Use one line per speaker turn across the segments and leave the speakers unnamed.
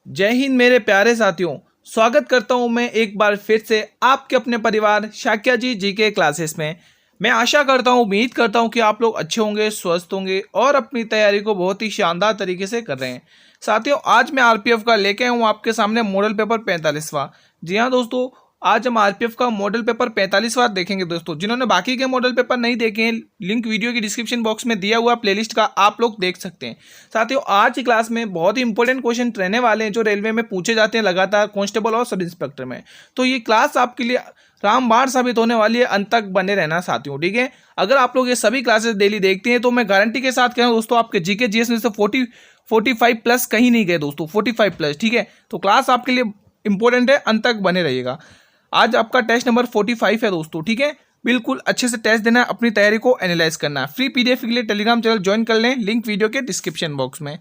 जय हिंद मेरे प्यारे साथियों। स्वागत करता हूं मैं एक बार फिर से आपके अपने परिवार शाक्या जी जीके क्लासेस में। मैं आशा करता हूं, उम्मीद करता हूं कि आप लोग अच्छे होंगे, स्वस्थ होंगे और अपनी तैयारी को बहुत ही शानदार तरीके से कर रहे हैं। साथियों, आज मैं आरपीएफ का लेके आया हूं आपके सामने मॉडल पेपर 45वां। जी हाँ दोस्तों, आज हम आरपीएफ का मॉडल पेपर 45वां देखेंगे। दोस्तों, जिन्होंने बाकी के मॉडल पेपर नहीं देखे हैं, लिंक वीडियो की डिस्क्रिप्शन बॉक्स में दिया हुआ प्लेलिस्ट का आप लोग देख सकते हैं। साथियों, आज की क्लास में बहुत ही इंपॉर्टेंट क्वेश्चन रहने वाले हैं जो रेलवे में पूछे जाते हैं लगातार कांस्टेबल और सब इंस्पेक्टर में। तो ये क्लास आपके लिए रामबाण साबित होने वाली है, अंत तक बने रहना साथियों, ठीक है। अगर आप लोग ये सभी क्लासेस डेली देखते हैं तो मैं गारंटी के साथ कह रहा हूं दोस्तों, आपके जीके जीएस में से 45 प्लस कहीं नहीं गए दोस्तों, 45 प्लस, ठीक है। तो क्लास आपके लिए इंपॉर्टेंट है, अंत तक बने रहिएगा। आज आपका टेस्ट नंबर 45 है दोस्तों, ठीक है। बिल्कुल अच्छे से टेस्ट देना है, अपनी तैयारी को एनालाइज करना है। फ्री पीडीएफ के लिए टेलीग्राम चैनल ज्वाइन कर लें, लिंक वीडियो के डिस्क्रिप्शन बॉक्स में।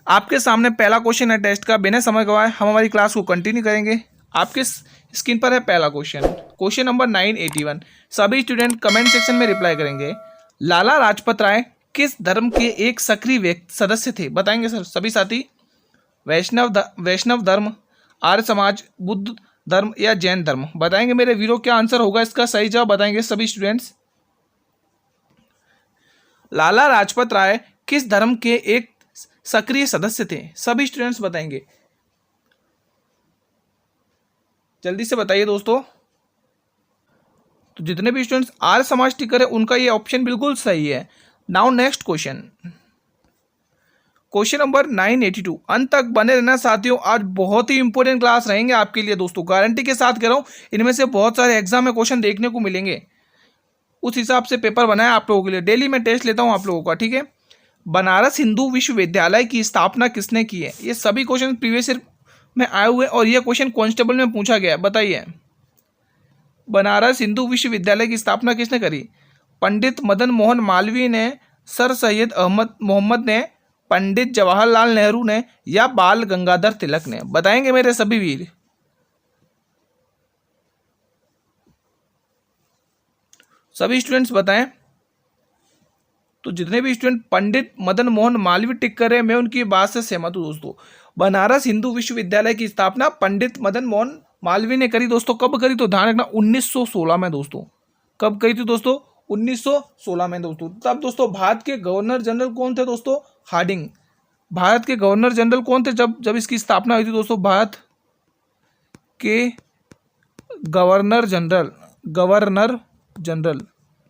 आपके सामने पहला क्वेश्चन है टेस्ट का। बिना समय गवाए हम हमारी क्लास को कंटिन्यू करेंगे। आपके स्क्रीन पर है पहला क्वेश्चन नंबर 981। सभी स्टूडेंट कमेंट सेक्शन में रिप्लाई करेंगे। लाला लाजपत राय किस धर्म के एक सक्रिय सदस्य थे? बताएंगे सर सभी साथी। वैष्णव धर्म, आर्य समाज, बुद्ध धर्म या जैन धर्म? बताएंगे मेरे वीरो, क्या आंसर होगा इसका? सही जवाब बताएंगे सभी स्टूडेंट्स। लाला लाजपत राय किस धर्म के एक सक्रिय सदस्य थे? सभी स्टूडेंट्स बताएंगे, जल्दी से बताइए दोस्तों। तो जितने भी स्टूडेंट्स आर्य समाज टिकर है उनका ये ऑप्शन बिल्कुल सही है। Now next question number 982। अंत तक बने रहना साथियों, आज बहुत ही इंपॉर्टेंट क्लास रहेंगे आपके लिए दोस्तों, गारंटी के साथ कह रहा हूं। इनमें से बहुत सारे एग्जाम में क्वेश्चन देखने को मिलेंगे, उस हिसाब से पेपर बनाया आप लोगों के लिए। डेली मैं टेस्ट लेता हूं आप लोगों का, ठीक है। बनारस हिंदू विश्वविद्यालय की स्थापना किसने की है? ये सभी क्वेश्चन प्रीवियस ईयर में आए हुए और ये क्वेश्चन कांस्टेबल में पूछा गया है। बताइए, बनारस हिंदू विश्वविद्यालय की स्थापना किसने करी? पंडित मदन मोहन मालवीय ने, सर सैयद अहमद मोहम्मद ने, पंडित जवाहरलाल नेहरू ने या बाल गंगाधर तिलक ने? बताएंगे मेरे सभी वीर। सभी स्टूडेंट्स बताएं। तो जितने भी स्टूडेंट पंडित मदन मोहन मालवीय टिक कर रहे हैं, मैं उनकी बात से सहमत हूं दोस्तों। बनारस हिंदू विश्वविद्यालय की स्थापना पंडित मदन मोहन मालवीय ने करी दोस्तों। कब करी? तो ध्यान रखना 1916 में दोस्तों। कब करी थी दोस्तों? 1916 में दोस्तों। तब दोस्तों भारत के गवर्नर जनरल कौन थे दोस्तों? हार्डिंग। भारत के गवर्नर जनरल कौन थे जब इसकी स्थापना हुई थी दोस्तों? भारत के गवर्नर जनरल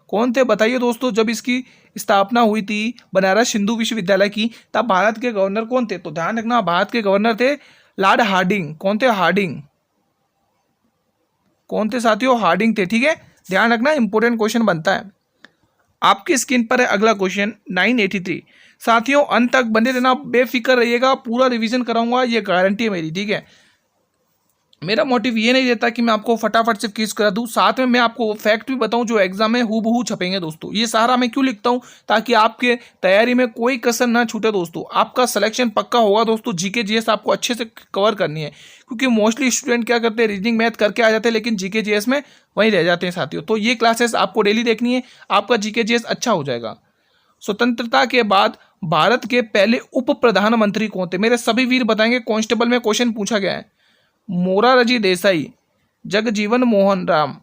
कौन थे? बताइए दोस्तों, जब इसकी स्थापना हुई थी बनारस हिंदू विश्वविद्यालय की, तब भारत के गवर्नर कौन थे? तो ध्यान रखना, भारत के गवर्नर थे लॉर्ड हार्डिंग। कौन थे? हार्डिंग। कौन थे साथियों? हार्डिंग थे, ठीक है। ध्यान रखना, इंपॉर्टेंट क्वेश्चन बनता है। आपकी स्क्रीन पर है अगला क्वेश्चन 983। साथियों, अंत तक बने रहना, बेफिक्र रहिएगा, पूरा रिवीजन कराऊंगा, ये गारंटी है मेरी, ठीक है। मेरा मोटिव ये नहीं रहता कि मैं आपको फटाफट से क्विज करा दूं, साथ में मैं आपको फैक्ट भी बताऊं जो एग्जाम में हूबहू छपेंगे दोस्तों। ये सारा मैं क्यों लिखता हूं? ताकि आपके तैयारी में कोई कसर ना छूटे दोस्तों। आपका सिलेक्शन पक्का होगा दोस्तों। जीके जीएस आपको अच्छे से कवर करनी है, क्योंकि मोस्टली स्टूडेंट क्या करते हैं, रीजनिंग मैथ करके आ जाते हैं, लेकिन जीके जीएस में वहीं रह जाते हैं साथियों। तो ये क्लासेस आपको डेली देखनी है, आपका जीके जीएस अच्छा हो जाएगा। स्वतंत्रता के बाद भारत के पहले उप प्रधानमंत्री कौन थे? मेरे सभी वीर बताएंगे, कांस्टेबल में क्वेश्चन पूछा गया है। मोरारजी देसाई, जगजीवन मोहन राम,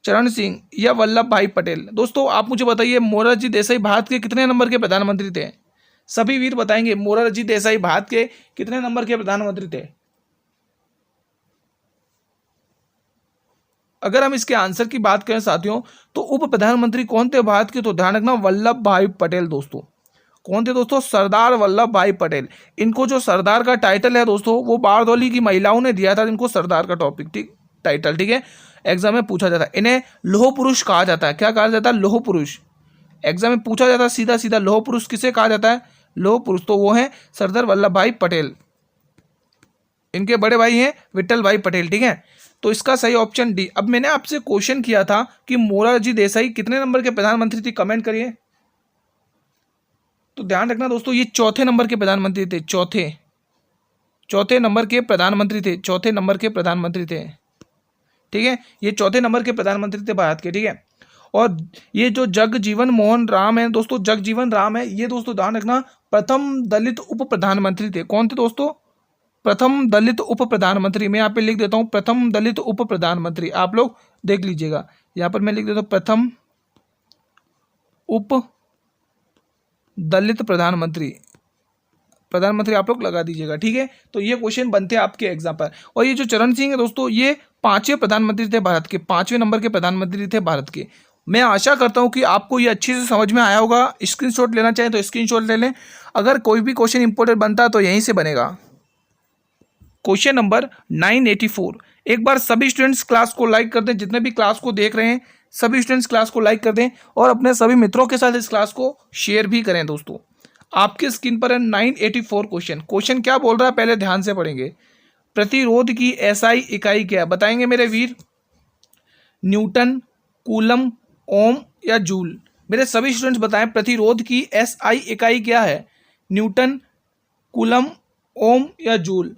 चरण सिंह या वल्लभ भाई पटेल? दोस्तों आप मुझे बताइए, मोरारजी देसाई भारत के कितने नंबर के प्रधानमंत्री थे? सभी वीर बताएंगे, मोरारजी देसाई भारत के कितने नंबर के प्रधानमंत्री थे? अगर हम इसके आंसर की बात करें साथियों, तो उप प्रधानमंत्री कौन थे भारत के? तो ध्यान रखना, वल्लभ भाई पटेल दोस्तों। कौन थे दोस्तों? सरदार वल्लभ भाई पटेल। इनको जो सरदार का टाइटल है दोस्तों, वो बारदौली की महिलाओं ने दिया था इनको सरदार का टॉपिक, ठीक, टाइटल, ठीक है। एग्जाम में पूछा जाता है, इन्हें लौह पुरुष कहा जाता है। क्या कहा जाता है? लौह पुरुष। एग्जाम में पूछा जाता है सीधा सीधा, लौह पुरुष किसे कहा जाता है? लौह पुरुष तो वो है सरदार वल्लभ भाई पटेल। इनके बड़े भाई हैं विट्ठल भाई पटेल, ठीक है। तो इसका सही ऑप्शन डी। अब मैंने आपसे क्वेश्चन किया था कि मोरारजी देसाई कितने नंबर के प्रधानमंत्री थे, कमेंट करिए। तो ध्यान रखना दोस्तों, ये चौथे नंबर के प्रधानमंत्री थे। चौथे नंबर के प्रधानमंत्री थे। चौथे नंबर के प्रधानमंत्री थे, ठीक है। ये चौथे नंबर के प्रधानमंत्री थे भारत के, ठीक है। और ये जो जगजीवन मोहन राम है दोस्तों, जगजीवन राम है, ये दोस्तों ध्यान रखना प्रथम दलित उप प्रधानमंत्री थे। कौन थे दोस्तों? प्रथम दलित उप प्रधानमंत्री, मैं यहाँ पे लिख देता हूँ प्रथम दलित उप प्रधानमंत्री, आप लोग देख लीजिएगा। यहाँ पर मैं लिख देता हूँ प्रथम उप दलित प्रधानमंत्री, प्रधानमंत्री आप लोग लगा दीजिएगा, ठीक है। तो ये क्वेश्चन बनते हैं आपके एग्जाम पर। और ये जो चरण सिंह है दोस्तों, ये 5वें प्रधानमंत्री थे भारत के, 5वें नंबर के प्रधानमंत्री थे भारत के। मैं आशा करता हूं कि आपको ये अच्छे से समझ में आया होगा। स्क्रीनशॉट लेना चाहें तो स्क्रीनशॉट ले लें। अगर कोई भी क्वेश्चन इंपॉर्टेंट बनता है तो यहीं से बनेगा। Question number 984। एक बार सभी स्टूडेंट्स क्लास को लाइक कर दें, जितने भी क्लास को देख रहे हैं सभी स्टूडेंट्स क्लास को लाइक कर दें और अपने सभी मित्रों के साथ इस क्लास को शेयर भी करें। दोस्तों आपके स्क्रीन पर है 984 क्वेश्चन। क्वेश्चन क्या बोल रहा है पहले ध्यान से पढ़ेंगे। प्रतिरोध की एसआई इकाई क्या है, बताएंगे मेरे वीर। न्यूटन, कूलम, ओम या जूल। मेरे सभी स्टूडेंट्स बताएं प्रतिरोध की एसआई इकाई क्या है, न्यूटन, कूलम, ओम या जूल।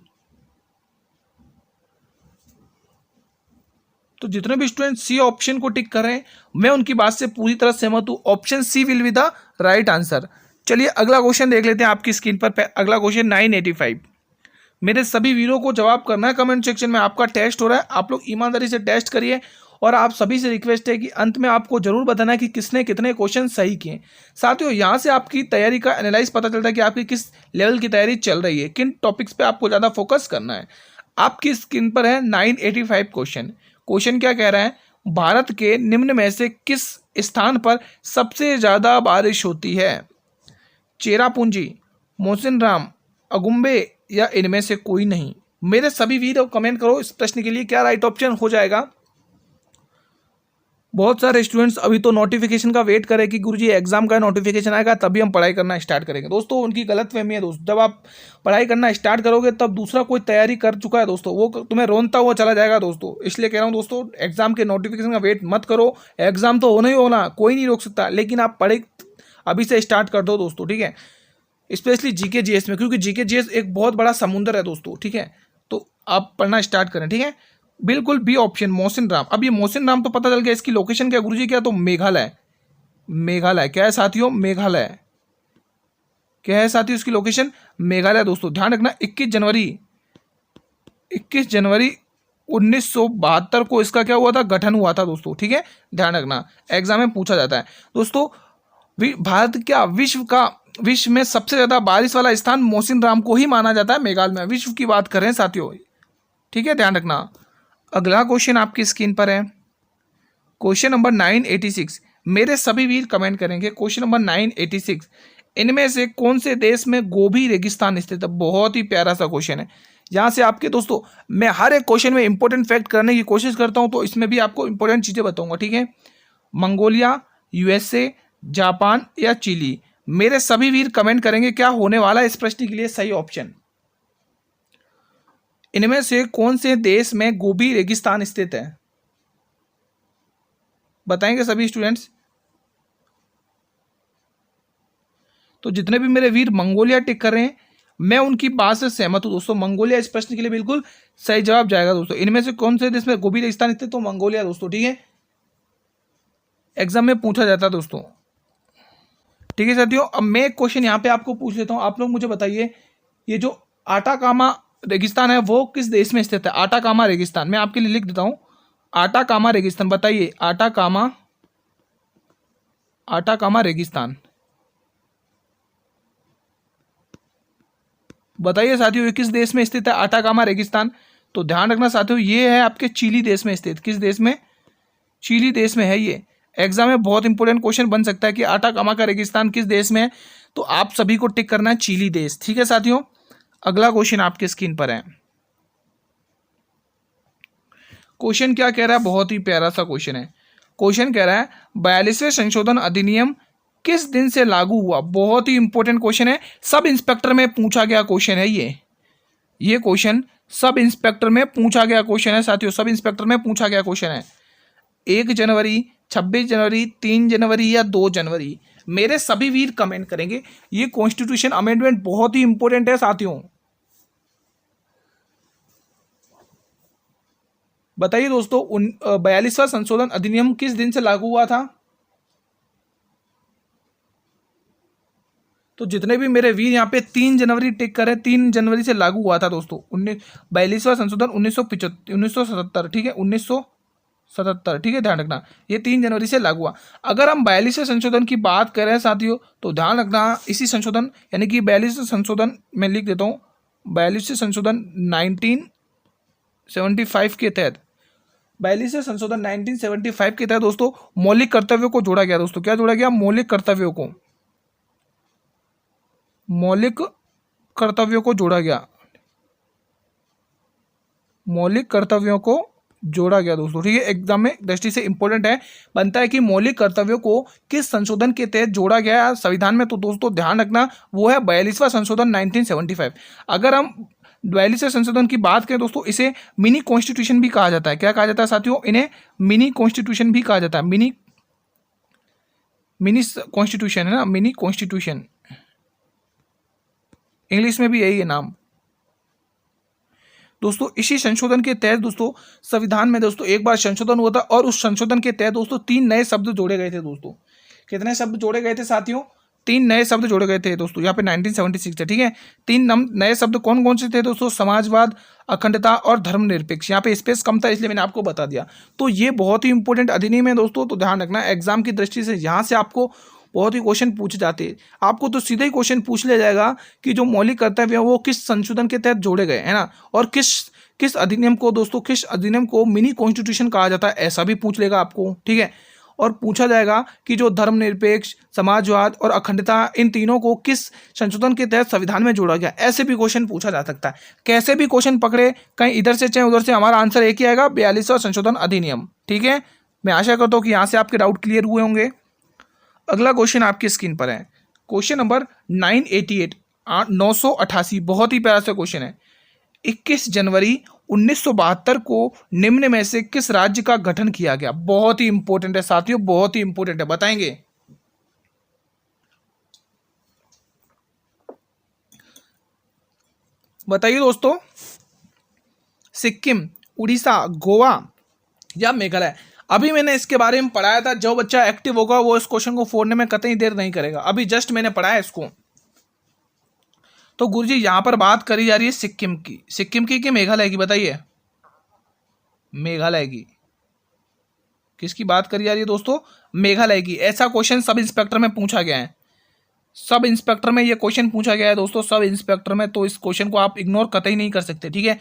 तो जितने भी स्टूडेंट सी ऑप्शन को टिक कर रहे हैं मैं उनकी बात से पूरी तरह सहमत हूं। Option C will be the right answer. चलिए अगला क्वेश्चन देख लेते हैं आपकी स्क्रीन पर। अगला क्वेश्चन 985। मेरे सभी वीरों को जवाब करना है कमेंट सेक्शन में। आपका टेस्ट हो रहा है, आप लोग ईमानदारी से टेस्ट करिए और आप सभी से रिक्वेस्ट है कि अंत में आपको जरूर बताना है कि किसने कितने क्वेश्चन सही किए। साथियों यहाँ से आपकी तैयारी का एनालाइज पता चलता है कि आपकी किस लेवल की तैयारी चल रही है, किन टॉपिक्स पे आपको ज़्यादा फोकस करना है। आपकी स्क्रीन पर है 985 क्वेश्चन। क्वेश्चन क्या कह रहा है, भारत के निम्न में से किस स्थान पर सबसे ज्यादा बारिश होती है, चेरापूंजी, मोसिनराम, अगुम्बे या इनमें से कोई नहीं। मेरे सभी वीर कमेंट करो इस प्रश्न के लिए क्या राइट ऑप्शन हो जाएगा। बहुत सारे स्टूडेंट्स अभी तो नोटिफिकेशन का वेट करें कि गुरुजी एग्जाम का नोटिफिकेशन आएगा तभी हम पढ़ाई करना स्टार्ट करेंगे। दोस्तों उनकी गलतफहमी है दोस्तों, जब आप पढ़ाई करना स्टार्ट करोगे तब दूसरा कोई तैयारी कर चुका है दोस्तों वो तुम्हें रोनता हुआ चला जाएगा दोस्तों। इसलिए कह रहा हूँ दोस्तों एग्जाम के नोटिफिकेशन का वेट मत करो। एग्जाम तो होना ही होना, कोई नहीं रोक सकता, लेकिन आप पढ़ाई अभी से स्टार्ट कर दो दोस्तों, ठीक है। स्पेशली जीके जीएस में, क्योंकि जीके जीएस एक बहुत बड़ा समुंदर है दोस्तों, ठीक है। तो आप पढ़ना स्टार्ट करें, ठीक है। बिल्कुल बी ऑप्शन मोसिनराम। अब ये मोसिनराम तो पता चल गया, इसकी लोकेशन क्या गुरुजी, क्या तो मेघालय। मेघालय क्या है साथियों, मेघालय क्या है साथियों, इसकी लोकेशन मेघालय। दोस्तों ध्यान रखना 21 जनवरी 1972 को इसका क्या हुआ था, गठन हुआ था दोस्तों, ठीक है। ध्यान रखना एग्जाम में पूछा जाता है दोस्तों। भारत क्या विश्व में सबसे ज्यादा बारिश वाला स्थान मोसिनराम को ही माना जाता है, मेघालय में। विश्व की बात कर रहे हैं साथियों, ठीक है, ध्यान रखना। अगला क्वेश्चन आपकी स्क्रीन पर है क्वेश्चन नंबर 986। मेरे सभी वीर कमेंट करेंगे क्वेश्चन नंबर 986। इनमें से कौन से देश में गोबी रेगिस्तान स्थित है। बहुत ही प्यारा सा क्वेश्चन है। यहाँ से आपके दोस्तों मैं हर एक क्वेश्चन में इंपॉर्टेंट फैक्ट करने की कोशिश करता हूँ, तो इसमें भी आपको इंपॉर्टेंट चीजें बताऊंगा, ठीक है। मंगोलिया, यूएसए, जापान या चिली। मेरे सभी वीर कमेंट करेंगे क्या होने वाला है इस प्रश्न के लिए सही ऑप्शन। इनमें से कौन से देश में गोबी रेगिस्तान स्थित है, बताएंगे सभी स्टूडेंट्स। तो जितने भी मेरे वीर मंगोलिया टिक कर रहे हैं मैं उनकी बात से सहमत हूं दोस्तों। मंगोलिया इस प्रश्न के लिए बिल्कुल सही जवाब जाएगा दोस्तों। इनमें से कौन से देश में गोबी रेगिस्तान स्थित, तो मंगोलिया दोस्तों, ठीक है। एग्जाम में पूछा जाता है दोस्तों, ठीक है साथियों। अब मैं एक क्वेश्चन यहाँ पे आपको पूछ लेता हूँ, आप लोग मुझे बताइए ये जो आटाकामा रेगिस्तान है वो किस देश में स्थित है। आटाकामा रेगिस्तान मैं आपके लिए लिख देता हूँ, आटाकामा रेगिस्तान, बताइए आटाकामा रेगिस्तान, बताइए साथियों ये किस देश में स्थित है आटाकामा रेगिस्तान। तो ध्यान रखना साथियों ये है आपके चिली देश में स्थित। किस देश में, चिली देश में है ये। एग्जाम में बहुत इंपॉर्टेंट क्वेश्चन बन सकता है कि आटाकामा का रेगिस्तान किस देश में है, तो आप सभी को टिक करना है चिली देश, ठीक है साथियों। अगला क्वेश्चन आपके स्क्रीन पर है। क्वेश्चन क्या कह रहा है, बहुत ही प्यारा सा क्वेश्चन है। क्वेश्चन कह रहा है 42वें संशोधन अधिनियम किस दिन से लागू हुआ। बहुत ही इंपॉर्टेंट क्वेश्चन है, सब इंस्पेक्टर में पूछा गया क्वेश्चन है ये क्वेश्चन सब इंस्पेक्टर में पूछा गया क्वेश्चन है साथियों। सब इंस्पेक्टर में पूछा गया क्वेश्चन है। 1 जनवरी, 26 जनवरी, 3 जनवरी या 2 जनवरी। मेरे सभी वीर कमेंट करेंगे। ये कॉन्स्टिट्यूशन अमेंडमेंट बहुत ही इंपॉर्टेंट है साथियों। बताइए दोस्तों 42वां संशोधन अधिनियम किस दिन से लागू हुआ था। तो जितने भी मेरे वीर यहाँ पे 3 जनवरी टिक करें, 3 जनवरी से लागू हुआ था दोस्तों 42वां संशोधन 1977, ठीक है 1977, ठीक है ध्यान रखना, ये 3 जनवरी से लागू हुआ। अगर हम 42वें संशोधन की बात करें साथियों तो ध्यान रखना इसी संशोधन यानी कि 42वें संशोधन मैं लिख देता हूँ, 42वें संशोधन 1975 के तहत, 42वें संशोधन 1975 के तहत दोस्तों मौलिक कर्तव्यों को जोड़ा गया। दोस्तों क्या जोड़ा गया? मौलिक कर्तव्यों को, मौलिक कर्तव्यों को जोड़ा गया, मौलिक कर्तव्यों को जोड़ा गया दोस्तों, ठीक है। एग्जाम में दृष्टि से इंपॉर्टेंट है, बनता है कि मौलिक कर्तव्यों को किस संशोधन के तहत जोड़ा गया है संविधान में, तो दोस्तों ध्यान रखना वो है 42वां संशोधन 1975। अगर हम 42वें संशोधन की बात करें दोस्तों, इसे मिनी कॉन्स्टिट्यूशन भी कहा जाता है। क्या कहा जाता है साथियों? इन्हें मिनी कॉन्स्टिट्यूशन भी कहा जाता है। मिनी कॉन्स्टिट्यूशन है ना, मिनी कॉन्स्टिट्यूशन, इंग्लिश में भी यही है नाम दोस्तों। इसी संशोधन के तहत दोस्तों संविधान में दोस्तों एक बार संशोधन हुआ था और उस संशोधन के तहत दोस्तों 3 नए शब्द जोड़े गए थे दोस्तों। कितने शब्द जोड़े गए थे साथियों? 3 नए शब्द जोड़े गए थे दोस्तों, यहाँ पे 1976 है, ठीक है। 3 नए शब्द कौन कौन से थे दोस्तों? समाजवाद, अखंडता और धर्मनिरपेक्ष। यहाँ पे स्पेस कम था इसलिए मैंने आपको बता दिया। तो ये बहुत ही इंपॉर्टेंट अधिनियम है दोस्तों, तो ध्यान रखना एग्जाम की दृष्टि से यहाँ से आपको बहुत ही क्वेश्चन पूछे जाते हैं। आपको तो सीधे ही क्वेश्चन पूछ लिया जाएगा कि जो मौलिक कर्तव्य है वो किस संशोधन के तहत जोड़े गए, है ना, और किस अधिनियम को दोस्तों, किस अधिनियम को मिनी कॉन्स्टिट्यूशन कहा जाता है, ऐसा भी पूछ लेगा आपको, ठीक है। और पूछा जाएगा कि जो धर्मनिरपेक्ष, समाजवाद और अखंडता, इन तीनों को किस संशोधन के तहत संविधान में जोड़ा गया, ऐसे भी क्वेश्चन पूछा जा सकता है। कैसे भी क्वेश्चन पकड़े, कहीं इधर से चाहे उधर से, हमारा आंसर एक ही आएगा, 42वां संशोधन अधिनियम, ठीक है। मैं आशा करता हूँ कि यहाँ से आपके डाउट क्लियर हुए होंगे। अगला क्वेश्चन आपकी स्क्रीन पर है, क्वेश्चन नंबर 988, 988, बहुत ही प्यारा सा क्वेश्चन है। 21 जनवरी 1972 को निम्न में से किस राज्य का गठन किया गया? बहुत ही इंपॉर्टेंट है साथियों, बहुत ही इंपॉर्टेंट है, बताएंगे? बताइए दोस्तों, सिक्किम, उड़ीसा, गोवा या मेघालय? अभी मैंने इसके बारे में पढ़ाया था, जो बच्चा एक्टिव होगा वो इस क्वेश्चन को फोड़ने में कतई देर नहीं करेगा। अभी जस्ट मैंने पढ़ाया इसको। तो गुरुजी यहां पर बात करी जा रही है सिक्किम की, सिक्किम की कि मेघालय की? बताइए, मेघालय की। किसकी बात करी जा रही है दोस्तों? मेघालय की। ऐसा क्वेश्चन सब इंस्पेक्टर में पूछा गया है, सब इंस्पेक्टर में ये क्वेश्चन पूछा गया है दोस्तों, सब इंस्पेक्टर में। तो इस क्वेश्चन को आप इग्नोर कतई नहीं कर सकते, ठीक है।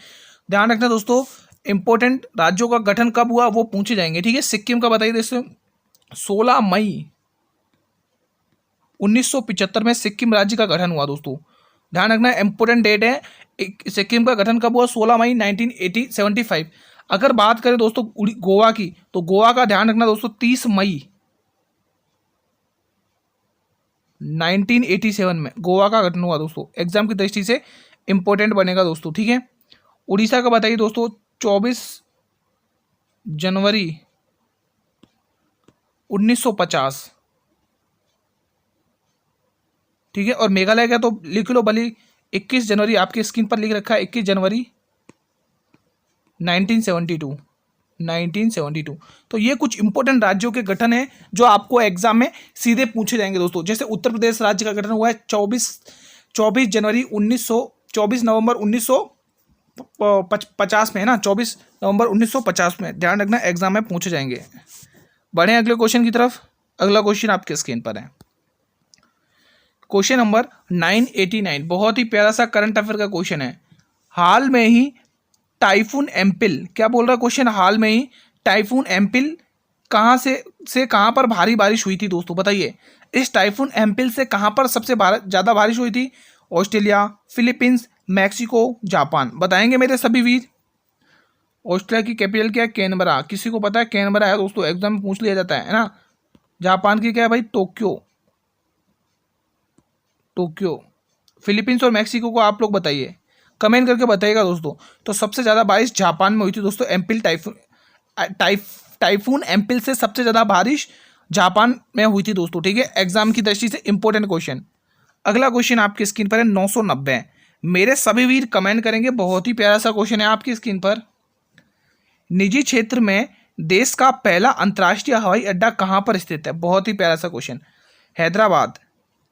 ध्यान रखना दोस्तों, इंपॉर्टेंट राज्यों का गठन कब हुआ वो पूछे जाएंगे, ठीक है। सिक्किम का बताइए दोस्तों, 16 मई 1975 में सिक्किम राज्य का गठन हुआ दोस्तों। ध्यान रखना इंपॉर्टेंट डेट है। सिक्किम का गठन कब हुआ? 16 मई 1975। अगर बात करें दोस्तों गोवा की, तो गोवा का ध्यान रखना दोस्तों 30 मई 1987 में गोवा का गठन हुआ दोस्तों। एग्जाम की दृष्टि से इंपॉर्टेंट बनेगा दोस्तों, ठीक है। उड़ीसा का बताइए दोस्तों, 24 जनवरी 1950, ठीक है। और मेघालय का तो लिख लो भले, 21 जनवरी आपकी स्क्रीन पर लिख रखा है, 21 जनवरी 1972। तो ये कुछ इंपॉर्टेंट राज्यों के गठन है जो आपको एग्जाम में सीधे पूछे जाएंगे दोस्तों। जैसे उत्तर प्रदेश राज्य का गठन हुआ है 24 नवंबर 1950 में, है ना, 24 नवंबर 1950 में। ध्यान रखना एग्जाम में पूछे जाएंगे। बढ़े अगले क्वेश्चन की तरफ। अगला क्वेश्चन आपके स्क्रीन पर है, क्वेश्चन नंबर 989, बहुत ही प्यारा सा करंट अफेयर का क्वेश्चन है। हाल में ही टाइफून एम्पिल, क्या बोल रहा है क्वेश्चन? हाल में ही टाइफून एम्पिल कहां से कहां पर भारी बारिश हुई थी दोस्तों? बताइए, इस टाइफून एम्पिल से कहां पर सबसे ज्यादा बारिश हुई थी? Australia, Philippines, Mexico, Japan. बताएंगे मेरे सभी वीर। ऑस्ट्रेलिया की कैपिटल क्या है? कैनबरा। किसी को पता है? कैनबरा है दोस्तों, एग्जाम में पूछ लिया जाता है ना। जापान की क्या है भाई? टोक्यो। फिलीपींस और मैक्सिको को आप लोग बताइए, कमेंट करके बताइएगा दोस्तों। तो सबसे ज़्यादा बारिश जापान में हुई थी दोस्तों, एम्पिल टाइफून एम्पिल से सबसे ज़्यादा बारिश जापान में हुई थी दोस्तों, ठीक है। एग्जाम की दृष्टि से इंपॉर्टेंट क्वेश्चन। अगला क्वेश्चन आपकी स्क्रीन पर है 990। मेरे सभी वीर कमेंट करेंगे, बहुत ही प्यारा सा क्वेश्चन है आपकी स्क्रीन पर। निजी क्षेत्र में देश का पहला अंतर्राष्ट्रीय हवाई अड्डा कहाँ पर स्थित है? बहुत ही प्यारा सा क्वेश्चन। हैदराबाद,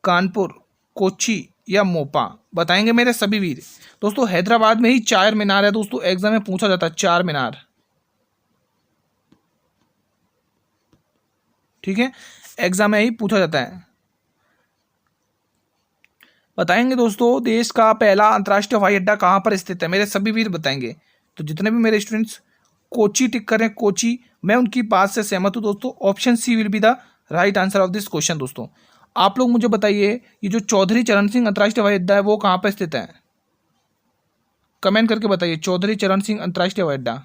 कानपुर, कोची या मोपा? बताएंगे मेरे सभी वीर। दोस्तों हैदराबाद में ही चार मीनार है दोस्तों, एग्जाम में पूछा जाता है चार मीनार, ठीक है, एग्जाम में ही पूछा जाता है। बताएंगे दोस्तों देश का पहला अंतर्राष्ट्रीय हवाई अड्डा कहाँ पर स्थित है? मेरे सभी वीर बताएंगे। तो जितने भी मेरे स्टूडेंट्स कोची टिक कर रहे हैं, कोची, मैं उनकी बात से सहमत हूँ दोस्तों। Option C will be the right answer of this question. दोस्तों आप लोग मुझे बताइए, ये जो चौधरी चरण सिंह अंतर्राष्ट्रीय हवाई अड्डा है वो कहाँ पर स्थित है? कमेंट करके बताइए, चौधरी चरण सिंह अंतर्राष्ट्रीय हवाई अड्डा,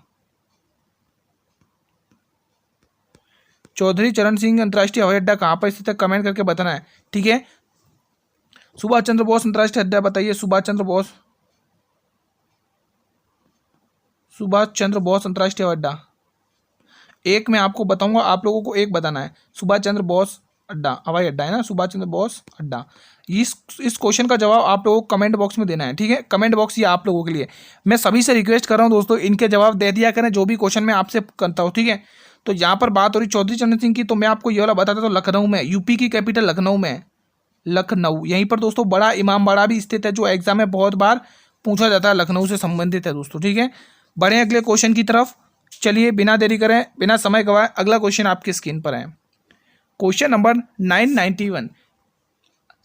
चौधरी चरण सिंह अंतर्राष्ट्रीय हवाई अड्डा कहाँ पर स्थित है? कमेंट करके बताना है, ठीक है। सुभाष चंद्र बोस अंतर्राष्ट्रीय अड्डा बताइए, सुभाष चंद्र बोस, सुभाष चंद्र बोस अंतर्राष्ट्रीय हवाई अड्डा। एक मैं आपको बताऊंगा, आप लोगों को एक बताना है। सुभाष चंद्र बोस अड्डा, हवाई अड्डा है ना, सुभाष चंद्र बोस अड्डा। इस क्वेश्चन का जवाब आप लोगों को कमेंट बॉक्स में देना है, ठीक है। कमेंट बॉक्स ये आप लोगों के लिए, मैं सभी से रिक्वेस्ट कर रहा हूँ दोस्तों, इनके जवाब दे दिया करें जो भी क्वेश्चन मैं आपसे करता हूँ, ठीक है। तो यहाँ पर बात हो रही चौधरी चरण सिंह की, तो मैं आपको ये वाला बताता हूँ, लखनऊ में, यूपी की कैपिटल लखनऊ में, लखनऊ, यहीं पर दोस्तों बड़ा इमामबाड़ा भी स्थित है, जो एग्जाम में बहुत बार पूछा जाता है, लखनऊ से संबंधित है दोस्तों, ठीक है। बढ़े अगले क्वेश्चन की तरफ। चलिए बिना देरी करें, बिना समय गवाए, अगला क्वेश्चन आपकी स्क्रीन पर है। Question number 991।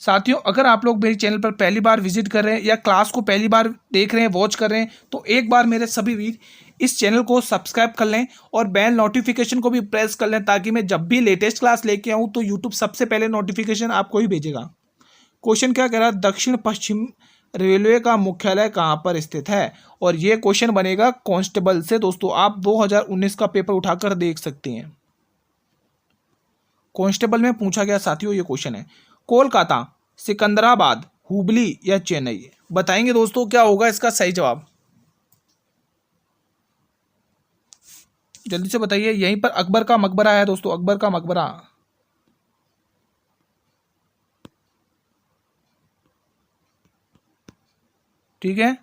साथियों अगर आप लोग मेरे चैनल पर पहली बार विजिट कर रहे हैं या क्लास को पहली बार देख रहे हैं, वॉच कर रहे हैं, तो एक बार मेरे सभी वीर इस चैनल को सब्सक्राइब कर लें और बेल नोटिफिकेशन को भी प्रेस कर लें, ताकि मैं जब भी लेटेस्ट क्लास लेके आऊँ तो यूट्यूब सबसे पहले नोटिफिकेशन आपको ही भेजेगा। क्वेश्चन क्या कह रहा है? दक्षिण पश्चिम रेलवे का मुख्यालय कहाँ पर स्थित है? और ये क्वेश्चन बनेगा कांस्टेबल से दोस्तों, आप 2019 का पेपर उठाकर देख सकते हैं, कांस्टेबल में पूछा गया साथियों ये क्वेश्चन है। कोलकाता, सिकंदराबाद, हुबली या चेन्नई? बताएंगे दोस्तों क्या होगा इसका सही जवाब, जल्दी से बताइए। यहीं पर अकबर का मकबरा है दोस्तों, अकबर का मकबरा, ठीक है।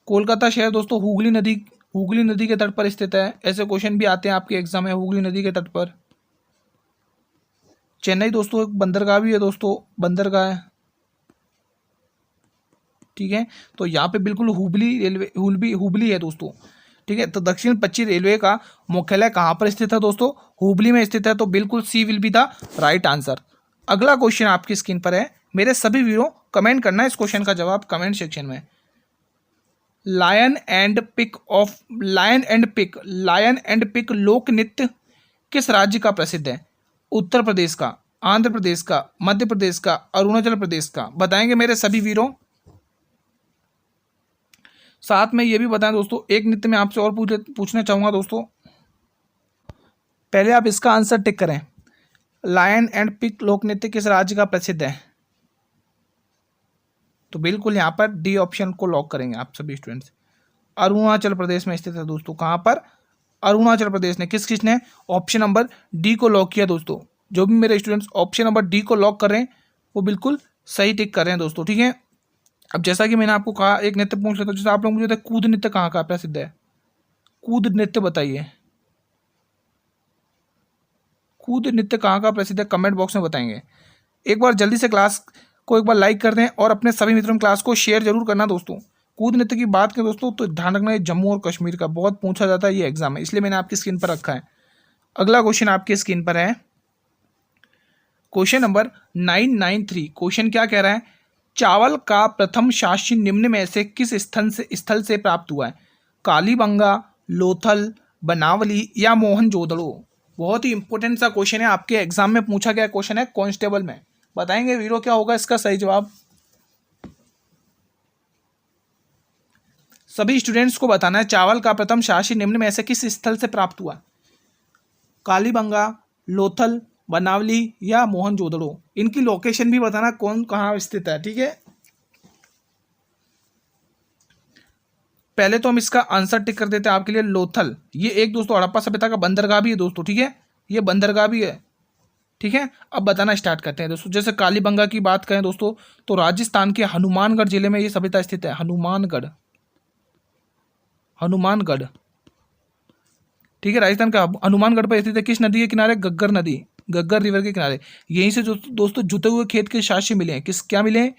कोलकाता शहर दोस्तों हुगली नदी के तट पर स्थित है। ऐसे क्वेश्चन भी आते हैं आपके एग्जाम में, हुगली नदी के तट पर। चेन्नई दोस्तों एक बंदरगाह भी है दोस्तों, बंदरगाह है, ठीक है। तो यहाँ पे बिल्कुल हुबली है दोस्तों, ठीक है। तो दक्षिण पश्चिम रेलवे का मुख्यालय कहाँ पर स्थित है दोस्तों? हुबली में स्थित है, तो बिल्कुल C will be the right answer. अगला क्वेश्चन आपकी स्क्रीन पर है, मेरे सभी वीरों कमेंट करना है इस क्वेश्चन का जवाब कमेंट सेक्शन में। लायन एंड पिक लोक नृत्य किस राज्य का प्रसिद्ध है? उत्तर प्रदेश का, आंध्र प्रदेश का, मध्य प्रदेश का, अरुणाचल प्रदेश का? बताएंगे मेरे सभी वीरों। साथ में ये भी बताएं दोस्तों, एक नृत्य में आपसे और पूछना चाहूंगा दोस्तों, पहले आप इसका आंसर टिक करें। लायन एंड पिक लोक नृत्य किस राज्य का प्रसिद्ध है? तो बिल्कुल यहाँ पर डी ऑप्शन को लॉक करेंगे आप सभी स्टूडेंट्स। अरुणाचल प्रदेश में स्थित है दोस्तों, कहाँ पर? अरुणाचल प्रदेश ने, किसने ऑप्शन नंबर डी को लॉक किया दोस्तों। जो भी मेरे स्टूडेंट्स ऑप्शन नंबर डी को लॉक कर रहे हैं वो बिल्कुल सही टिक कर रहे हैं दोस्तों, ठीक है। अब जैसा कि मैंने आपको कहा, एक नृत्य पूछ लेता हूँ, जैसे आप लोग मुझे बताइए कूद नृत्य कहाँ का प्रसिद्ध है? कूद नृत्य बताइए, कूद नृत्य कहाँ का प्रसिद्ध है? कमेंट बॉक्स में बताएंगे। एक बार जल्दी से क्लास को एक बार लाइक कर दें और अपने सभी मित्रों में क्लास को शेयर जरूर करना दोस्तों। कूद नृत्य की बात करें दोस्तों तो ध्यान रखना, ये जम्मू और कश्मीर का बहुत पूछा जाता है ये एग्जाम में, इसलिए मैंने आपकी स्क्रीन पर रखा है। अगला क्वेश्चन आपकी स्क्रीन पर है, क्वेश्चन नंबर 993। क्वेश्चन क्या कह रहा है? चावल का प्रथम शासी निम्न में से किस स्थल से प्राप्त हुआ है? कालीबंगा, लोथल, बनावली या मोहनजोदड़ो? बहुत ही इंपॉर्टेंट सा क्वेश्चन है, आपके एग्जाम में पूछा गया क्वेश्चन है कांस्टेबल में। बताएंगे वीरो क्या होगा इसका सही जवाब? सभी स्टूडेंट्स को बताना है, चावल का प्रथम शासी निम्न में से किस स्थल से प्राप्त हुआ? कालीबंगा, लोथल, बनावली या मोहनजोदड़ो? इनकी लोकेशन भी बताना, कौन कहाँ स्थित है, ठीक है। पहले तो हम इसका आंसर टिक कर देते हैं आपके लिए, लोथल। ये एक दोस्तों हड़प्पा सभ्यता का बंदरगाह भी है दोस्तों, ठीक है, ये बंदरगाह भी है, ठीक है। अब बताना स्टार्ट करते हैं दोस्तों। जैसे कालीबंगा की बात करें दोस्तों तो राजस्थान के हनुमानगढ़ जिले में ये सभ्यता स्थित है, हनुमानगढ़, ठीक है, राजस्थान का हनुमानगढ़ पर स्थित है। किस नदी के किनारे? गग्गर नदी, घग्गर रिवर के किनारे। यहीं से दोस्तों जुते हुए खेत के साक्ष्य मिले हैं। क्या मिले हैं?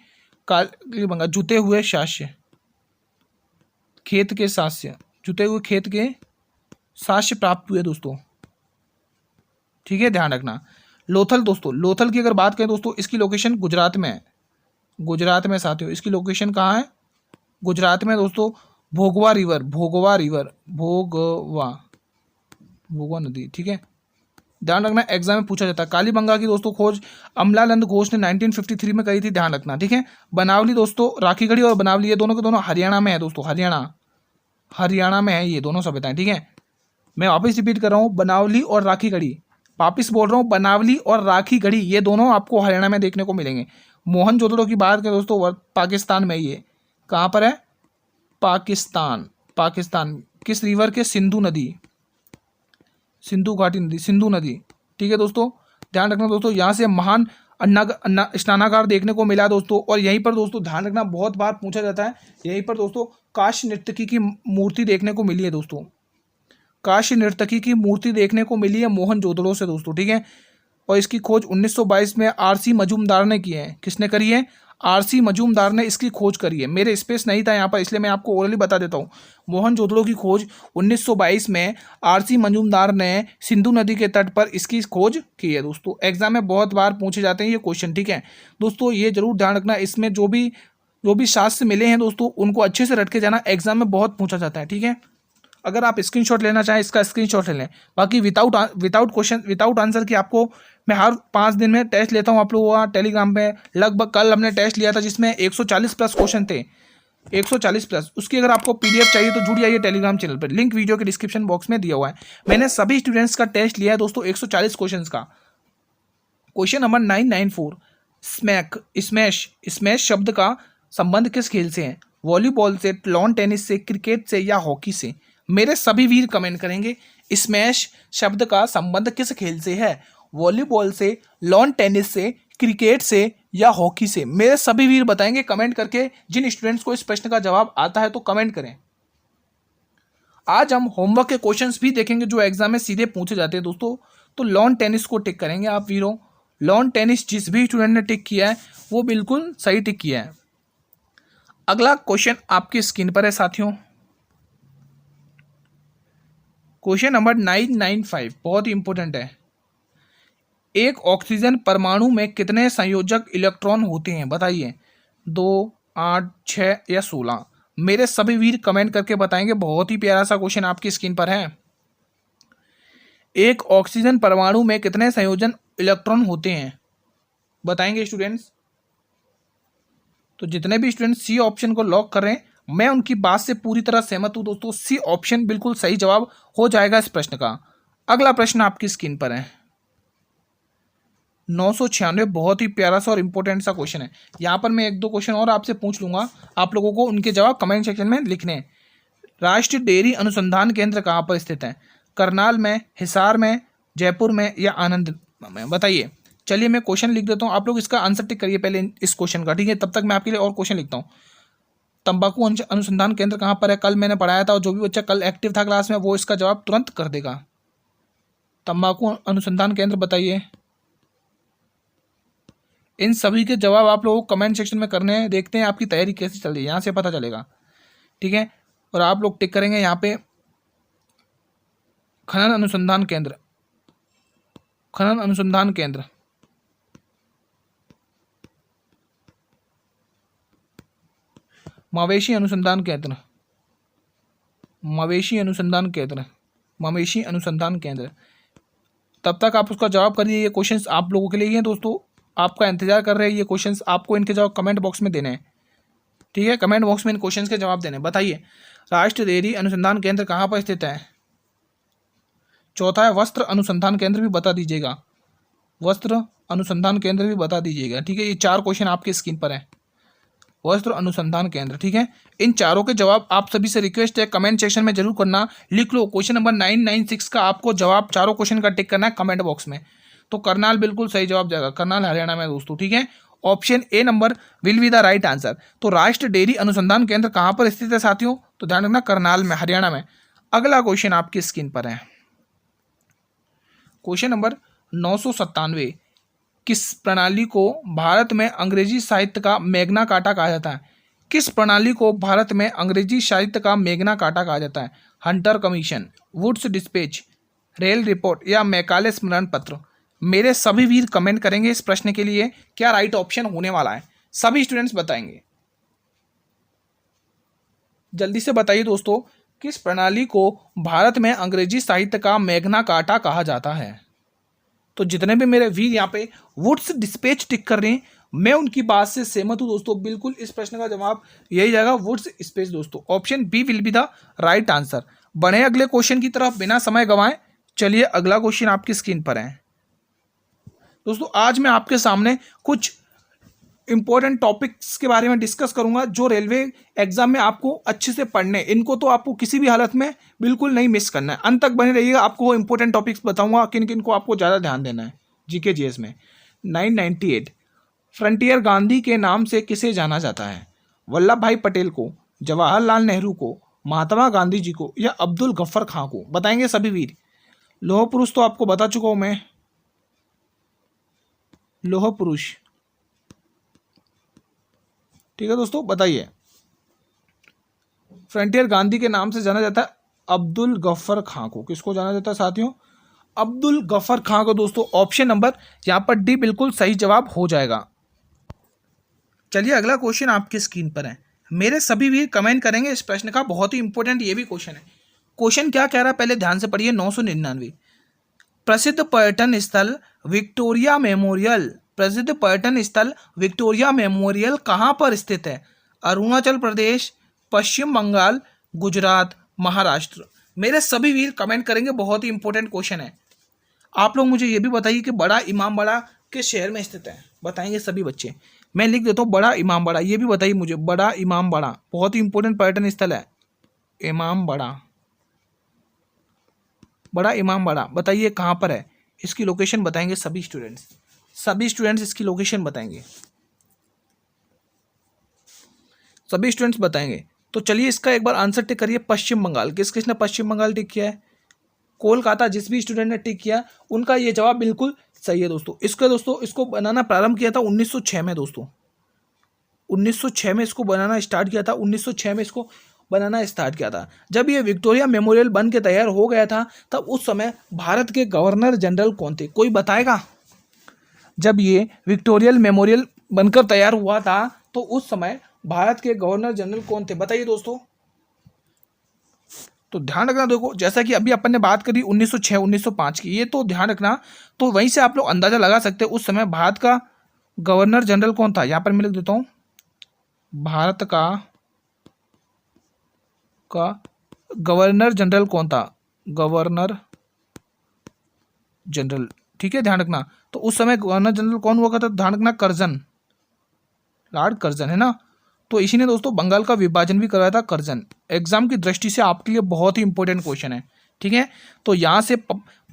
कालीबंगा, जुते हुए साक्ष्य, खेत के साक्ष्य, जुते हुए खेत के साक्ष्य प्राप्त हुए दोस्तों। ठीक है, ध्यान रखना। लोथल दोस्तों, लोथल की अगर बात करें दोस्तों, इसकी लोकेशन गुजरात में है। गुजरात में साथियों इसकी लोकेशन कहाँ है? गुजरात में दोस्तों। भोगवा रिवर, भोगवा रिवर, भोगवा नदी। ठीक है, ध्यान रखना, एग्जाम में पूछा जाता है। कालीबंगा की दोस्तों खोज अमलानंद घोष ने 1953 में करी थी, ध्यान रखना। ठीक है, बनावली दोस्तों, राखीगढ़ी और बनावली ये दोनों के दोनों हरियाणा में है दोस्तों। हरियाणा में है ये दोनों सभ्यताएं। ठीक है, मैं वापस रिपीट कर रहा हूँ, बनावली और राखीगढ़ी, वापिस बोल रहा हूँ, बनावली और राखीगढ़ी ये दोनों आपको हरियाणा में देखने को मिलेंगे। मोहनजोदड़ो की बात करें दोस्तों, पाकिस्तान में, ये कहाँ पर है? पाकिस्तान। किस रिवर के? सिंधु नदी, सिंधु घाटी नदी, सिंधु नदी। ठीक है दोस्तों, ध्यान रखना दोस्तों, यहाँ से महान स्नानागार देखने को मिला दोस्तों। और यहीं पर दोस्तों ध्यान रखना, बहुत बार पूछा जाता है, यहीं पर दोस्तों काशी नर्तकी की मूर्ति देखने को मिली है दोस्तों। काशी नर्तकी की मूर्ति देखने को मिली है मोहनजोदड़ो से दोस्तों। ठीक है, और इसकी खोज 1922 में आरसी मजूमदार ने की है। किसने करी है? आरसी मजूमदार ने इसकी खोज करी है। मेरे स्पेस नहीं था यहाँ पर, इसलिए मैं आपको ओरली बता देता हूँ। मोहनजोदड़ो की खोज 1922 में आरसी मजूमदार ने सिंधु नदी के तट पर इसकी खोज की है दोस्तों। एग्जाम में बहुत बार पूछे जाते हैं ये क्वेश्चन। ठीक है दोस्तों, ये जरूर ध्यान रखना, इसमें जो भी शास्त्र मिले हैं दोस्तों उनको अच्छे से रट के जाना, एग्जाम में बहुत पूछा जाता है। ठीक है, अगर आप स्क्रीनशॉट लेना चाहें इसका स्क्रीनशॉट ले लें। बाकी विदाउट आंसर की आपको मैं हर 5 दिन में टेस्ट लेता हूं आप लोगों का टेलीग्राम पे। लगभग कल हमने टेस्ट लिया था जिसमें 140 प्लस क्वेश्चन थे, 140 प्लस। उसकी अगर आपको पीडीएफ चाहिए तो जुड़ जाइए टेलीग्राम चैनल पर, लिंक वीडियो के डिस्क्रिप्शन बॉक्स में दिया हुआ है। मैंने सभी स्टूडेंट्स का टेस्ट लिया है दोस्तों, 140 क्वेश्चन का। क्वेश्चन नंबर 994, स्मैश शब्द का संबंध किस खेल से है? वॉलीबॉल से, लॉन टेनिस से, क्रिकेट से या हॉकी से? मेरे सभी वीर कमेंट करेंगे, स्मैश शब्द का संबंध किस खेल से है? वॉलीबॉल से, लॉन टेनिस से, क्रिकेट से या हॉकी से? मेरे सभी वीर बताएंगे कमेंट करके। जिन स्टूडेंट्स को इस प्रश्न का जवाब आता है तो कमेंट करें। आज हम होमवर्क के क्वेश्चंस भी देखेंगे जो एग्जाम में सीधे पूछे जाते हैं दोस्तों। तो लॉन टेनिस को टिक करेंगे आप वीरों। लॉन टेनिस जिस भी स्टूडेंट ने टिक किया है वो बिल्कुल सही टिक किया है। अगला क्वेश्चन आपकी स्क्रीन पर है साथियों, क्वेश्चन नंबर 995, बहुत ही इंपॉर्टेंट है। एक ऑक्सीजन परमाणु में कितने संयोजक इलेक्ट्रॉन होते हैं? बताइए, 2, 8, 6 या 16? मेरे सभी वीर कमेंट करके बताएंगे। बहुत ही प्यारा सा क्वेश्चन आपकी स्क्रीन पर है। एक ऑक्सीजन परमाणु में कितने संयोजन इलेक्ट्रॉन होते हैं? बताएंगे स्टूडेंट्स। तो जितने भी स्टूडेंट्स सी ऑप्शन को लॉक कर रहे हैं, मैं उनकी बात से पूरी तरह सहमत हूं दोस्तों। सी ऑप्शन बिल्कुल सही जवाब हो जाएगा इस प्रश्न का। अगला प्रश्न आपकी स्क्रीन पर है, 996, बहुत ही प्यारा सा और इंपॉर्टेंट सा क्वेश्चन है। यहाँ पर मैं 1-2 क्वेश्चन और आपसे पूछ लूंगा, आप लोगों को उनके जवाब कमेंट सेक्शन में लिखने हैं। राष्ट्रीय डेयरी अनुसंधान केंद्र कहाँ पर स्थित है? करनाल में, हिसार में, जयपुर में या आनंद में? बताइए। चलिए मैं क्वेश्चन लिख देता हूँ, आप लोग इसका आंसर टिक करिए पहले इस क्वेश्चन का। ठीक है, तब तक मैं आपके लिए और क्वेश्चन लिखता हूँ। तंबाकू अनुसंधान केंद्र कहाँ पर है? कल मैंने पढ़ाया था और जो भी बच्चा कल एक्टिव था क्लास में वो इसका जवाब तुरंत कर देगा। तंबाकू अनुसंधान केंद्र बताइए। इन सभी के जवाब आप लोगों को कमेंट सेक्शन में करने हैं। देखते हैं आपकी तैयारी कैसी चल रही है, यहाँ से पता चलेगा। ठीक है, और आप लोग टिक करेंगे यहाँ पे खनन अनुसंधान केंद्र, खनन अनुसंधान केंद्र। मवेशी अनुसंधान केंद्र, मवेशी अनुसंधान केंद्र, मवेशी अनुसंधान केंद्र। तब तक आप उसका जवाब करिए। ये क्वेश्चंस आप लोगों के लिए ही हैं दोस्तों, आपका इंतजार कर रहे हैं ये क्वेश्चंस। आपको इनके जवाब कमेंट बॉक्स में देने हैं। ठीक है, कमेंट बॉक्स में इन क्वेश्चंस के जवाब देने। बताइए, राष्ट्रीय डेयरी अनुसंधान केंद्र कहाँ पर स्थित है? चौथा है वस्त्र अनुसंधान केंद्र, भी बता दीजिएगा। वस्त्र अनुसंधान केंद्र भी बता दीजिएगा। ठीक है, ये 4 क्वेश्चन आपकी स्क्रीन पर है। वस्त्र अनुसंधान केंद्र। ठीक है, इन चारों के जवाब आप सभी से रिक्वेस्ट है कमेंट सेक्शन में जरूर करना। लिख लो, क्वेश्चन नंबर 996 का आपको जवाब चारों क्वेश्चन का टिक करना है कमेंट बॉक्स में। तो करनाल बिल्कुल सही जवाब जाएगा, करनाल हरियाणा में दोस्तों। ठीक है, option A number will be the right answer. तो राष्ट्रीय डेयरी अनुसंधान केंद्र कहाँ पर स्थित है साथियों? तो ध्यान रखना, करनाल में, हरियाणा में। अगला क्वेश्चन आपकी स्क्रीन पर है, क्वेश्चन नंबर 997 किस प्रणाली को भारत में अंग्रेजी साहित्य का मैग्ना कार्टा कहा जाता है? किस प्रणाली को भारत में अंग्रेजी साहित्य का मैग्ना कार्टा कहा जाता है? हंटर कमीशन, वुड्स डिस्पैच, रेल रिपोर्ट या मैकाले स्मरण पत्र? मेरे सभी वीर कमेंट करेंगे इस प्रश्न के लिए क्या राइट ऑप्शन होने वाला है, सभी स्टूडेंट्स बताएंगे। जल्दी से बताइए दोस्तों, किस प्रणाली को भारत में अंग्रेजी साहित्य का मैग्ना कार्टा कहा जाता है? तो जितने भी मेरे वीर यहाँ पे वुड्स डिस्पैच टिक कर रहे हैं, मैं उनकी बात से सहमत हूँ दोस्तों। बिल्कुल इस प्रश्न का जवाब यही जाएगा, वुड्स डिस्पैच दोस्तों। Option B will be the right answer. बढ़े अगले क्वेश्चन की तरफ बिना समय गंवाए। चलिए अगला क्वेश्चन आपकी स्क्रीन पर है दोस्तों। आज मैं आपके सामने कुछ इंपॉर्टेंट टॉपिक्स के बारे में डिस्कस करूंगा जो रेलवे एग्जाम में आपको अच्छे से पढ़ने, इनको तो आपको किसी भी हालत में बिल्कुल नहीं मिस करना है। अंत तक बने रहिएगा, आपको वो इंपॉर्टेंट टॉपिक्स बताऊंगा किन किन को आपको ज़्यादा ध्यान देना है जीके जीएस में। 998 फ्रंटियर गांधी के नाम से किसे जाना जाता है? वल्लभ भाई पटेल को, जवाहरलाल नेहरू को, महात्मा गांधी जी को या अब्दुल गफ्फर खां को? बताएंगे सभी वीर। लौह पुरुष तो आपको बता चुका हूं मैं, लौह पुरुष, ठीक है दोस्तों। बताइए, फ्रंटियर गांधी के नाम से जाना जाता है अब्दुल गफ्फर खां को। किसको जाना जाता है साथियों? अब्दुल गफ्फर खां को दोस्तों। ऑप्शन नंबर यहां पर डी बिल्कुल सही जवाब हो जाएगा। चलिए अगला क्वेश्चन आपकी स्क्रीन पर है। मेरे सभी वीर कमेंट करेंगे इस प्रश्न का, बहुत ही इंपॉर्टेंट ये भी क्वेश्चन है। क्वेश्चन क्या कह रहा है पहले ध्यान से पढ़िए। 999 प्रसिद्ध पर्यटन स्थल विक्टोरिया मेमोरियल, प्रसिद्ध पर्यटन स्थल विक्टोरिया मेमोरियल कहाँ पर स्थित है? अरुणाचल प्रदेश, पश्चिम बंगाल, गुजरात, महाराष्ट्र? मेरे सभी वीर कमेंट करेंगे, बहुत ही इंपॉर्टेंट क्वेश्चन है। आप लोग मुझे ये भी बताइए कि बड़ा इमामबाड़ा किस शहर में स्थित है? बताएंगे सभी बच्चे। मैं लिख देता हूँ बड़ा इमामबाड़ा, ये भी बताइए मुझे। बड़ा इमामबाड़ा बहुत ही इंपॉर्टेंट पर्यटन स्थल है, इमामबाड़ा, बड़ा इमामबाड़ा। बताइए कहाँ पर है, इसकी लोकेशन बताएंगे सभी स्टूडेंट्स। सभी स्टूडेंट्स इसकी लोकेशन बताएंगे, सभी स्टूडेंट्स बताएंगे। तो चलिए इसका एक बार आंसर टिक करिए। पश्चिम बंगाल, किस किसने पश्चिम बंगाल टिक किया है? कोलकाता, जिस भी स्टूडेंट ने टिक किया उनका ये जवाब बिल्कुल सही है दोस्तों। इसको बनाना प्रारंभ किया था 1906 में दोस्तों। 1906 में इसको बनाना स्टार्ट किया था, 1906 में इसको बनाना स्टार्ट किया था। जब ये विक्टोरिया मेमोरियल बन के तैयार हो गया था तब उस समय भारत के गवर्नर जनरल कौन थे? कोई बताएगा? जब ये विक्टोरियल मेमोरियल बनकर तैयार हुआ था तो उस समय भारत के गवर्नर जनरल कौन थे? बताइए दोस्तों। तो ध्यान रखना, देखो जैसा कि अभी अपन ने बात करी 1906 1905 की, ये तो ध्यान रखना। तो वहीं से आप लोग अंदाजा लगा सकते हैं उस समय भारत का गवर्नर जनरल कौन था। यहाँ पर मैं लिख देता हूँ, भारत का गवर्नर जनरल कौन था? गवर्नर जनरल, ठीक है, ध्यान रखना। तो उस समय गवर्नर जनरल कौन हुआ था? ध्यान रखना, कर्जन, लॉर्ड कर्जन, है ना। तो इसी ने दोस्तों बंगाल का विभाजन भी करवाया था, कर्जन। एग्जाम की दृष्टि से आपके लिए बहुत ही इंपॉर्टेंट क्वेश्चन है, ठीक है। तो यहाँ से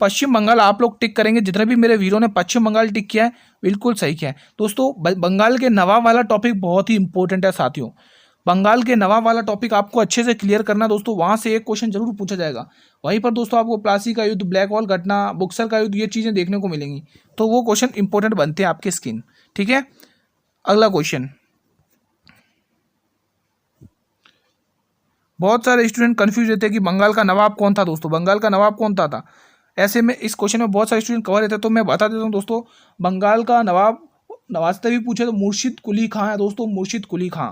पश्चिम बंगाल आप लोग टिक करेंगे। जितने भी मेरे वीरों ने पश्चिम बंगाल टिक किया है बिल्कुल सही किया है दोस्तों। बंगाल के नवाब वाला टॉपिक बहुत ही इंपॉर्टेंट है साथियों। बंगाल के नवाब वाला टॉपिक आपको अच्छे से क्लियर करना दोस्तों, वहाँ से एक क्वेश्चन जरूर पूछा जाएगा। वहीं पर दोस्तों आपको प्लासी का युद्ध, ब्लैक हॉल घटना, बुक्सर का युद्ध, ये चीज़ें देखने को मिलेंगी। तो वो क्वेश्चन इंपॉर्टेंट बनते हैं आपके स्क्रीन, ठीक है। अगला क्वेश्चन, बहुत सारे स्टूडेंट कंफ्यूज रहते हैं कि बंगाल का नवाब कौन था दोस्तों, बंगाल का नवाब कौन था। ऐसे में इस क्वेश्चन में बहुत सारे स्टूडेंट कवर रहते हैं, तो मैं बता देता हूँ दोस्तों। बंगाल का नवाब नवाजते भी पूछे तो मुर्शिद कुली खां है दोस्तों, मुर्शिद कुली खां,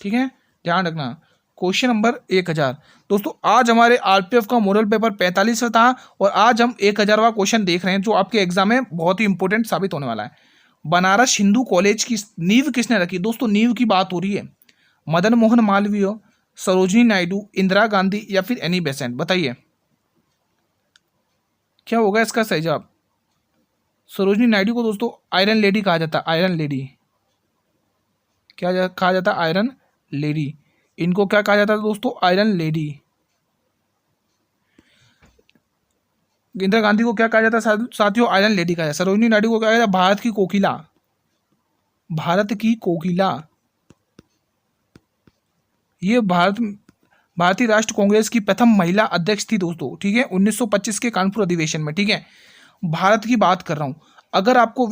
ठीक है, ध्यान रखना। क्वेश्चन नंबर 1000 दोस्तों, आज हमारे आरपीएफ का मॉडल पेपर 45वां था और आज हम 1000वां क्वेश्चन देख रहे हैं जो आपके एग्जाम में बहुत ही इंपॉर्टेंट साबित होने वाला है। बनारस हिंदू कॉलेज की नींव किसने रखी? दोस्तों नींव की बात हो रही है। मदन मोहन मालवीय, सरोजनी नायडू, इंदिरा गांधी या फिर एनी बेसेंट? बताइए क्या होगा इसका सही जवाब। सरोजनी नायडू को दोस्तों आयरन लेडी कहा जाता है, आयरन लेडी। क्या कहा जाता है? Iron lady. इनको क्या कहा जाता है दोस्तों? Iron lady. इंदिरा गांधी को क्या कहा जाता है साथियों? आयरन लेडी कहा जाता है। सरोजनी नायडू को क्या कहा जाता है? भारत की कोकिला, भारत की कोकिला। ये भारतीय राष्ट्र कांग्रेस की प्रथम महिला अध्यक्ष थी दोस्तों, ठीक है, 1925 के कानपुर अधिवेशन में, ठीक है। भारत की बात कर रहा हूँ। अगर आपको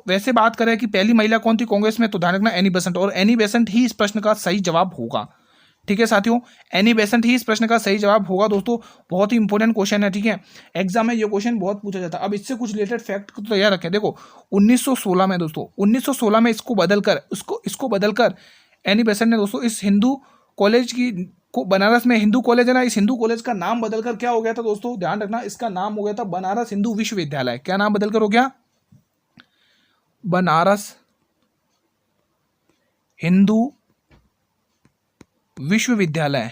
वैसे बात करें कि पहली महिला कौन थी कांग्रेस में, तो ध्यान रखना एनी बेसेंट, और एनी बेसेंट ही इस प्रश्न का सही जवाब होगा। ठीक है साथियों, एनी बेसेंट ही इस प्रश्न का सही जवाब होगा दोस्तों। बहुत ही इंपॉर्टेंट क्वेश्चन है, ठीक है, एग्जाम में ये क्वेश्चन बहुत पूछा जाता है। अब इससे कुछ रिलेटेड फैक्ट तो तैयार रखें। देखो 1916 में दोस्तों, 1916 में इसको बदलकर एनी बेसेंट ने दोस्तों इस हिंदू कॉलेज को, बनारस में हिंदू कॉलेज है ना, इस हिंदू कॉलेज का नाम बदलकर क्या हो गया था दोस्तों, ध्यान रखना, इसका नाम हो गया था बनारस हिंदू विश्वविद्यालय। क्या नाम बदलकर हो गया? बनारस हिंदू विश्वविद्यालय।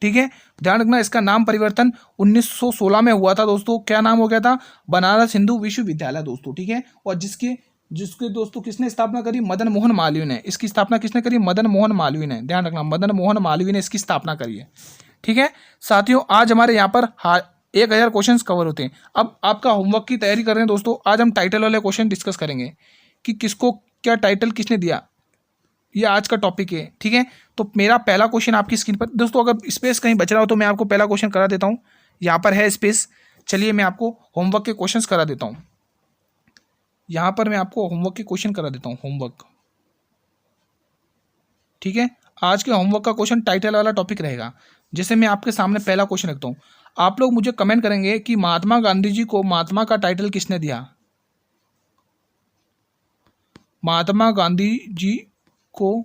ठीक है, ध्यान रखना, इसका नाम परिवर्तन 1916 में हुआ था दोस्तों। क्या नाम हो गया था? बनारस हिंदू विश्वविद्यालय दोस्तों। ठीक है, और जिसके दोस्तों किसने स्थापना करी? मदन मोहन मालवीय ने। इसकी स्थापना किसने करी? मदन मोहन मालवीय ने। ध्यान रखना, मदन मोहन मालवीय ने इसकी स्थापना करी है। ठीक है साथियों, आज हमारे यहाँ पर 1000 क्वेश्चंस कवर होते हैं। अब आपका होमवर्क की तैयारी कर रहे हैं दोस्तों। आज हम टाइटल वाले क्वेश्चन डिस्कस करेंगे कि किसको क्या टाइटल किसने दिया, ये आज का टॉपिक है। ठीक है, तो मेरा पहला क्वेश्चन आपकी स्क्रीन पर दोस्तों, अगर स्पेस कहीं बच रहा हो तो मैं आपको पहला क्वेश्चन करा देता हूँ। यहाँ पर है स्पेस। चलिए मैं आपको होमवर्क के क्वेश्चंस करा देता हूँ। यहाँ पर मैं आपको होमवर्क के क्वेश्चन करा देता हूँ, होमवर्क। ठीक है, आज के होमवर्क का क्वेश्चन टाइटल वाला टॉपिक रहेगा। जैसे मैं आपके सामने पहला क्वेश्चन रखता हूँ, आप लोग मुझे कमेंट करेंगे कि महात्मा गांधी जी को महात्मा का टाइटल किसने दिया? महात्मा गांधी जी को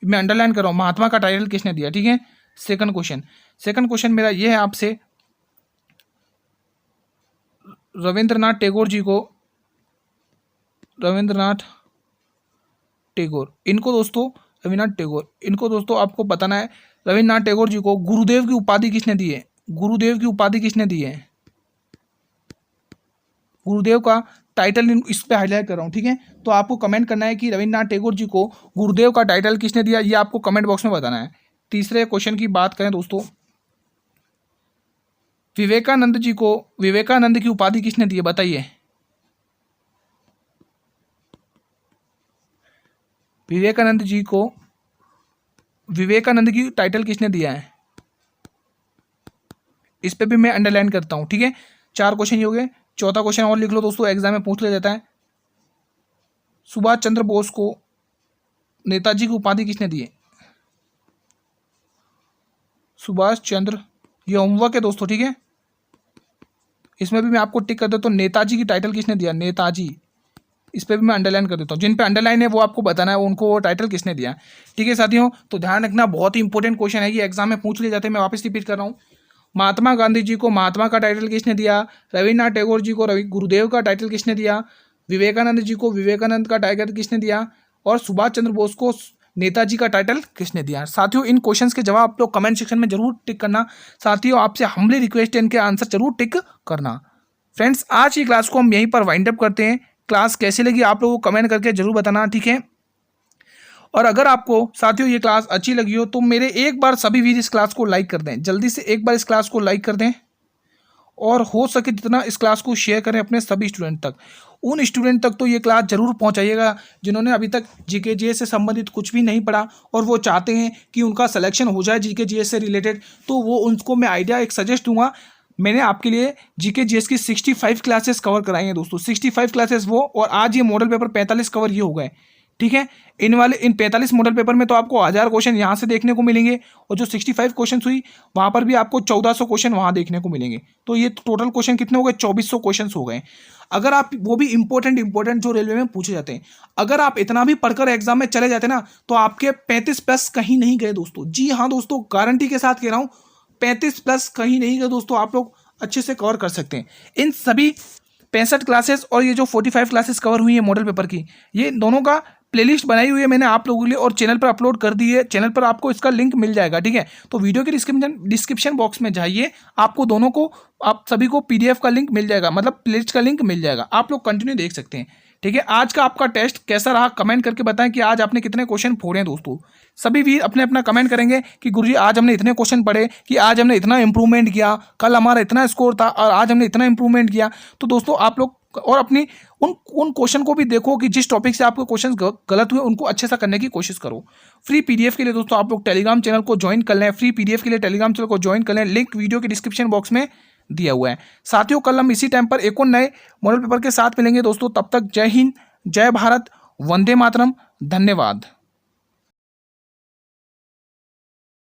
मैं अंडरलाइन कर रहा हूं, महात्मा का टाइटल किसने दिया? ठीक है, सेकंड क्वेश्चन मेरा ये है आपसे, रविंद्रनाथ टैगोर जी को, रविंद्रनाथ टैगोर, इनको दोस्तों आपको बताना है, रविंद्रनाथ टैगोर जी को गुरुदेव की उपाधि किसने दी है? गुरुदेव का टाइटल इस पे हाईलाइट कर रहा हूँ। ठीक है, तो आपको कमेंट करना है कि रविंद्रनाथ टैगोर जी को गुरुदेव का टाइटल किसने दिया, ये आपको कमेंट बॉक्स में बताना है। तीसरे क्वेश्चन की बात करें दोस्तों, विवेकानंद जी को विवेकानंद की उपाधि किसने दी है? बताइए, विवेकानंद जी को विवेकानंद की टाइटल किसने दिया है? इस पे भी मैं अंडरलाइन करता हूं। ठीक है, 4 क्वेश्चन ये हो गए। चौथा क्वेश्चन और लिख लो दोस्तों, एग्जाम में पूछ लिया जाता है, सुभाष चंद्र बोस को नेताजी की उपाधि किसने दी है? सुभाष चंद्र, ये होमवर्क है दोस्तों। ठीक है, इसमें भी मैं आपको टिक कर देता हूँ, नेताजी की टाइटल किसने दिया? नेताजी, इस पे भी मैं अंडरलाइन कर देता हूँ। जिन पे अंडरलाइन है वो आपको बताना है उनको वो टाइटल किसने दिया। ठीक है साथियों, तो ध्यान रखना, बहुत ही इंपॉर्टेंट क्वेश्चन है, ये एग्जाम में पूछ लिए जाते हैं। मैं वापस रिपीट कर रहा हूँ, महात्मा गांधी जी को महात्मा का टाइटल किसने दिया? रविन्द्रनाथ टैगोर जी को गुरुदेव का टाइटल किसने दिया? विवेकानंद जी को विवेकानंद का टाइटल किसने दिया? और सुभाष चंद्र बोस को नेताजी का टाइटल किसने दिया? साथियों, इन क्वेश्चंस के जवाब आप लोग कमेंट सेक्शन में जरूर टिक करना। साथियों, आपसे हम्बली रिक्वेस्ट है, इनके आंसर जरूर टिक करना। फ्रेंड्स, आज की क्लास को हम यहीं पर वाइंड अप करते हैं। क्लास कैसी लगी आप लोगों को कमेंट करके जरूर बताना। ठीक है, और अगर आपको साथियों ये क्लास अच्छी लगी हो तो मेरे एक बार सभी वीर इस क्लास को लाइक कर दें, जल्दी से एक बार इस क्लास को लाइक कर दें, और हो सके जितना इस क्लास को शेयर करें अपने सभी स्टूडेंट तक। उन स्टूडेंट तक तो ये क्लास जरूर पहुंचाइएगा जिन्होंने अभी तक जीके जीएस से संबंधित कुछ भी नहीं पढ़ा और वो चाहते हैं कि उनका सिलेक्शन हो जाए जीके जीएस से रिलेटेड, तो वो उनको मैं आइडिया एक सजेस्ट दूंगा। मैंने आपके लिए जीके जीएस की 65 क्लासेस कवर कराई हैं दोस्तों, 65 क्लासेस वो, और आज ये मॉडल पेपर 45 कवर ये हो गए। ठीक है, इन 45 मॉडल पेपर में तो आपको 1000 क्वेश्चन यहाँ से देखने को मिलेंगे, और जो 65 क्वेश्चन हुई वहाँ पर भी आपको 1400 क्वेश्चन वहाँ देखने को मिलेंगे। तो ये टोटल क्वेश्चन कितने हो गए? 2400 क्वेश्चन हो गए। अगर आप वो भी इंपॉर्टेंट जो रेलवे में पूछे जाते हैं, अगर आप इतना भी पढ़कर एग्जाम में चले जाते ना तो आपके 35 प्लस कहीं नहीं गए दोस्तों। जी हाँ दोस्तों, गारंटी के साथ कह रहा हूँ, 35 प्लस कहीं नहीं गए दोस्तों, आप लोग अच्छे से कवर कर सकते हैं। इन सभी 65 क्लासेस और ये जो 45 क्लासेस कवर हुई है मॉडल पेपर की, ये दोनों का प्लेलिस्ट बनाई हुई है मैंने आप लोगों के लिए और चैनल पर अपलोड कर दी है। चैनल पर आपको इसका लिंक मिल जाएगा। ठीक है, तो वीडियो के डिस्क्रिप्शन बॉक्स में जाइए, आपको दोनों को, आप सभी को पीडीएफ का लिंक मिल जाएगा, मतलब प्लेलिस्ट का लिंक मिल जाएगा, आप लोग कंटिन्यू देख सकते हैं। ठीक है, आज का आपका टेस्ट कैसा रहा कमेंट करके बताएं कि आज आपने कितने क्वेश्चन फोड़े हैं दोस्तों। सभी भी अपने अपना कमेंट करेंगे कि गुरुजी आज हमने इतने क्वेश्चन पढ़े, कि आज हमने इतना इंप्रूवमेंट किया, कल हमारा इतना स्कोर था और आज हमने इतना इंप्रूवमेंट किया। तो दोस्तों आप लोग और अपनी उन क्वेश्चन को भी देखो कि जिस टॉपिक से आपके क्वेश्चन गलत हुए उनको अच्छे से करने की कोशिश करो। फ्री पीडीएफ के लिए दोस्तों आप लोग टेलीग्राम चैनल को ज्वाइन कर लें। फ्री पीडीएफ के लिए टेलीग्राम चैनल को ज्वाइन कर लें, लिंक वीडियो के डिस्क्रिप्शन बॉक्स में दिया हुआ है। साथियों कल हम इसी टाइम पर एक और नए मॉडल पेपर के साथ मिलेंगे दोस्तों। तब तक जय हिंद, जय भारत, वंदे मातरम, धन्यवाद।